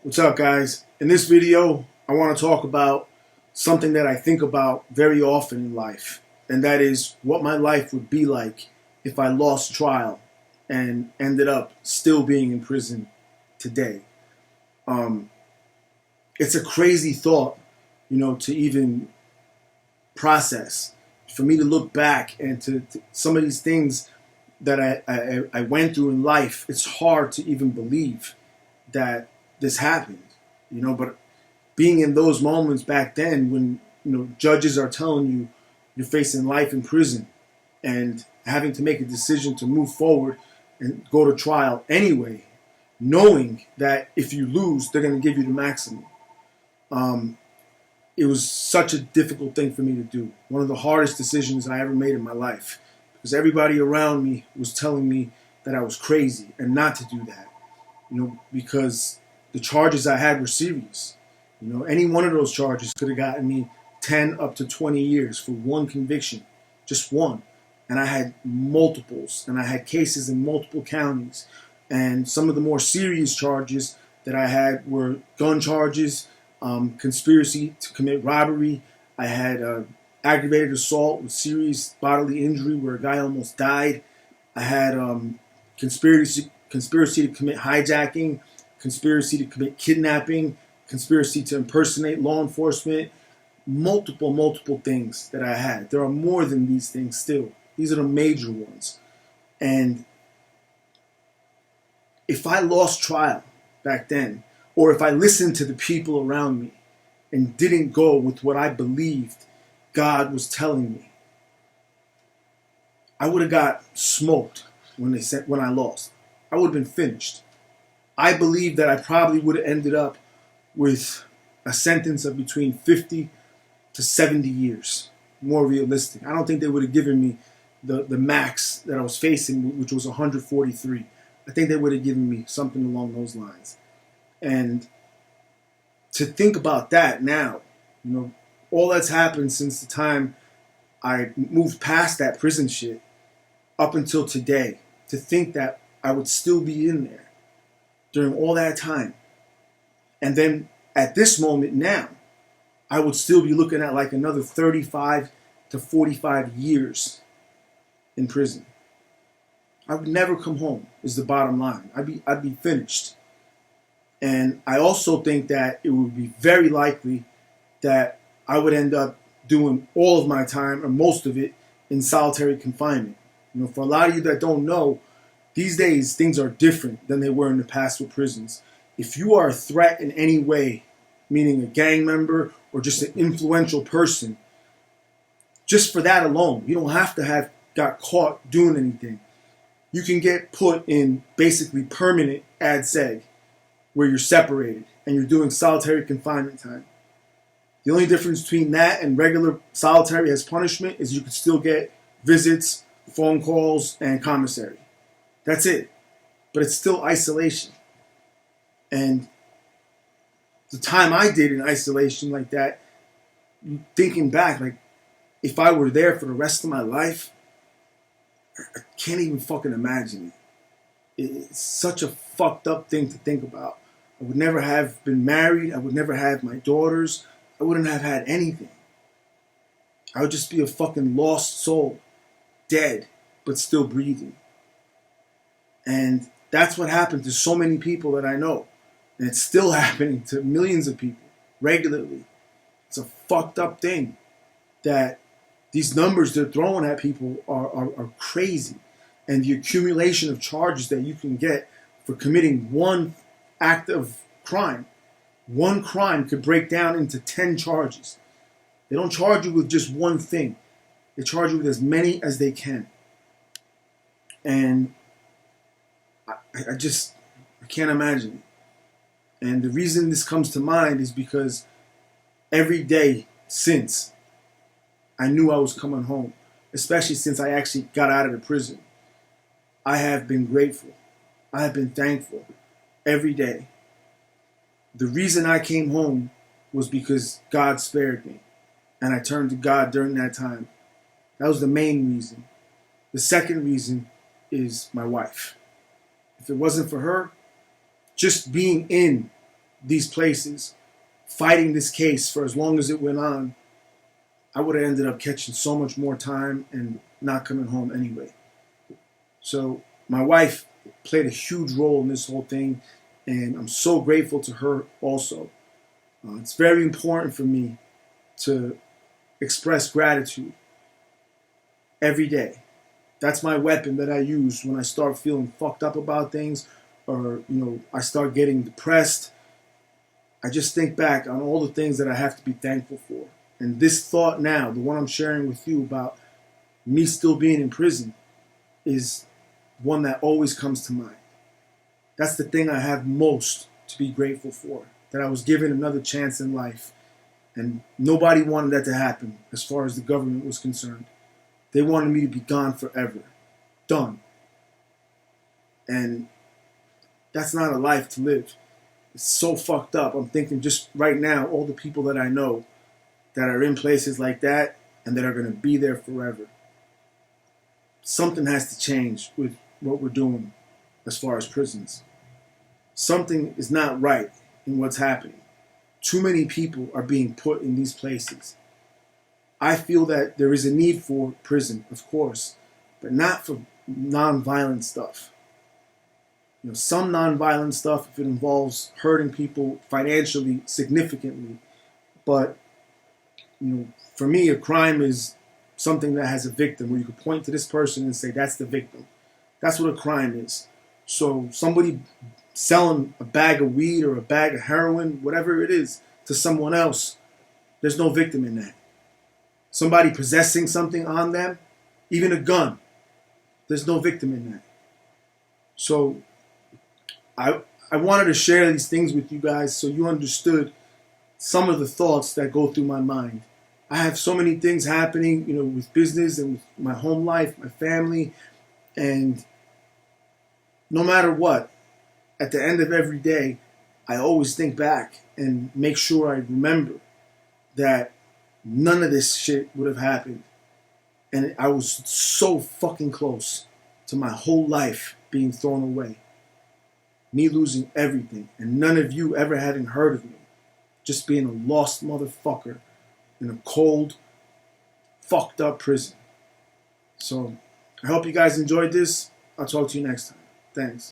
What's up, guys? In this video, I want to talk about something that I think about very often in life, and that is what my life would be like if I lost trial and ended up still being in prison today. Um, it's a crazy thought, to even process. For me to look back and to some of these things that I went through in life, it's hard to even believe that this happened, but being in those moments back then when, judges are telling you you're facing life in prison and having to make a decision to move forward and go to trial anyway, knowing that if you lose, they're going to give you the maximum. It was such a difficult thing for me to do. One of the hardest decisions I ever made in my life, because everybody around me was telling me that I was crazy and not to do that, because the charges I had were serious. Any one of those charges could have gotten me 10 up to 20 years for one conviction, just one. And I had multiples, and I had cases in multiple counties. And some of the more serious charges that I had were gun charges, conspiracy to commit robbery. I had aggravated assault with serious bodily injury where a guy almost died. I had conspiracy to commit hijacking, conspiracy to commit kidnapping, conspiracy to impersonate law enforcement, multiple things that I had. There are more than these things still. These are the major ones. And if I lost trial back then, or if I listened to the people around me and didn't go with what I believed God was telling me, I would have got smoked when I lost. I would have been finished. I believe that I probably would have ended up with a sentence of between 50 to 70 years, more realistic. I don't think they would have given me the max that I was facing, which was 143. I think they would have given me something along those lines. And to think about that now, all that's happened since the time I moved past that prison shit up until today, to think that I would still be in there during all that time. And then at this moment now, I would still be looking at like another 35 to 45 years in prison. I would never come home, is the bottom line. I'd be finished. And I also think that it would be very likely that I would end up doing all of my time, or most of it, in solitary confinement. For a lot of you that don't know, these days things are different than they were in the past with prisons. If you are a threat in any way, meaning a gang member or just an influential person, just for that alone, you don't have to have got caught doing anything. You can get put in basically permanent ad seg, where you're separated and you're doing solitary confinement time. The only difference between that and regular solitary as punishment is you can still get visits, phone calls, and commissary. That's it. But it's still isolation. And the time I did in isolation like that, thinking back, like if I were there for the rest of my life, I can't even fucking imagine it. It's such a fucked up thing to think about. I would never have been married. I would never have my daughters. I wouldn't have had anything. I would just be a fucking lost soul, dead, but still breathing. And that's what happened to so many people that I know. And it's still happening to millions of people regularly. It's a fucked up thing that these numbers they're throwing at people are crazy. And the accumulation of charges that you can get for committing one act of crime. One crime could break down into 10 charges. They don't charge you with just one thing. They charge you with as many as they can. And I can't imagine it. And the reason this comes to mind is because every day since I knew I was coming home, especially since I actually got out of the prison, I have been grateful. I have been thankful every day. The reason I came home was because God spared me, and I turned to God during that time. That was the main reason. The second reason is my wife. If it wasn't for her, just being in these places, fighting this case for as long as it went on, I would have ended up catching so much more time and not coming home anyway. So my wife played a huge role in this whole thing, and I'm so grateful to her also. It's very important for me to express gratitude every day. That's my weapon that I use when I start feeling fucked up about things, or I start getting depressed. I just think back on all the things that I have to be thankful for. And this thought now, the one I'm sharing with you about me still being in prison, is one that always comes to mind. That's the thing I have most to be grateful for, that I was given another chance in life. And nobody wanted that to happen as far as the government was concerned. They wanted me to be gone forever. Done. And that's not a life to live. It's so fucked up. I'm thinking just right now, all the people that I know that are in places like that and that are going to be there forever. Something has to change with what we're doing as far as prisons. Something is not right in what's happening. Too many people are being put in these places. I feel that there is a need for prison, of course, but not for non-violent stuff. Some non-violent stuff, if it involves hurting people financially significantly, but for me, a crime is something that has a victim, where you could point to this person and say, that's the victim. That's what a crime is. So somebody selling a bag of weed or a bag of heroin, whatever it is, to someone else, there's no victim in that. Somebody possessing something on them, even a gun, there's no victim in that. So I wanted to share these things with you guys so you understood some of the thoughts that go through my mind. I have so many things happening, with business and with my home life, my family, and no matter what, at the end of every day, I always think back and make sure I remember that none of this shit would have happened. And I was so fucking close to my whole life being thrown away. Me losing everything, and none of you ever having heard of me. Just being a lost motherfucker in a cold, fucked up prison. So, I hope you guys enjoyed this. I'll talk to you next time. Thanks.